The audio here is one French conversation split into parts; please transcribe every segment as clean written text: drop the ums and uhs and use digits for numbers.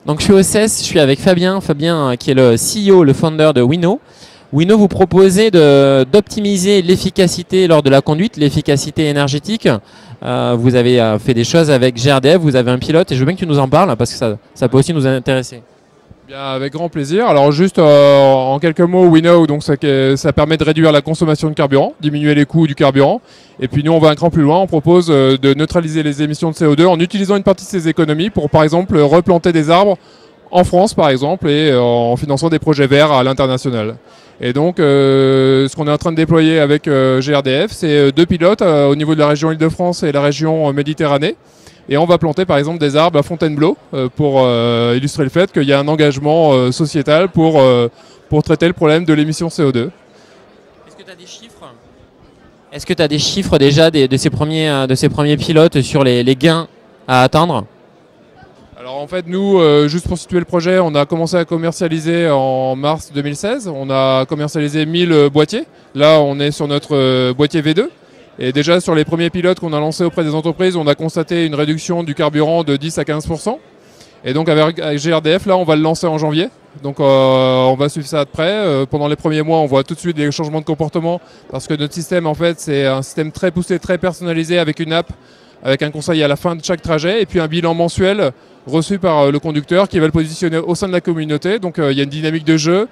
Donc je suis au CES, je suis avec Fabien, qui est le CEO, le founder de Winnow. Winnow, vous proposez d'optimiser l'efficacité lors de la conduite, l'efficacité énergétique. Vous avez fait des choses avec GRDF, vous avez un pilote et je veux bien que tu nous en parles parce que ça peut aussi nous intéresser. Bien, avec grand plaisir. Alors juste en quelques mots, Winnow, donc ça permet de réduire la consommation de carburant, diminuer les coûts du carburant. Et puis nous, on va un cran plus loin. On propose de neutraliser les émissions de CO2 en utilisant une partie de ces économies pour, par exemple, replanter des arbres en France, par exemple, et en finançant des projets verts à l'international. Et donc, ce qu'on est en train de déployer avec GRDF, c'est deux pilotes au niveau de la région Île-de-France et la région Méditerranée. Et on va planter par exemple des arbres à Fontainebleau pour illustrer le fait qu'il y a un engagement sociétal pour traiter le problème de l'émission CO2. Est-ce que tu as des chiffres? Est-ce que tu as des chiffres déjà de ces premiers pilotes sur les gains à atteindre? Alors en fait nous, juste pour situer le projet, on a commencé à commercialiser en mars 2016. On a commercialisé 1000 boîtiers. Là on est sur notre boîtier V2. Et déjà sur les premiers pilotes qu'on a lancés auprès des entreprises, on a constaté une réduction du carburant de 10 à 15%. Et donc avec GRDF, là on va le lancer en janvier. Donc on va suivre ça de près. Pendant les premiers mois, on voit tout de suite des changements de comportement parce que notre système en fait c'est un système très poussé, très personnalisé avec une app, avec un conseil à la fin de chaque trajet et puis un bilan mensuel reçu par le conducteur qui va le positionner au sein de la communauté. Donc il y a une dynamique de jeu,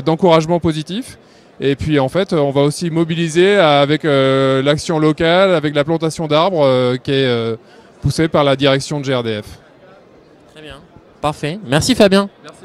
d'encouragement positif. Et puis en fait, on va aussi mobiliser avec l'action locale, avec la plantation d'arbres qui est poussée par la direction de GRDF. Très bien. Parfait. Merci Fabien. Merci.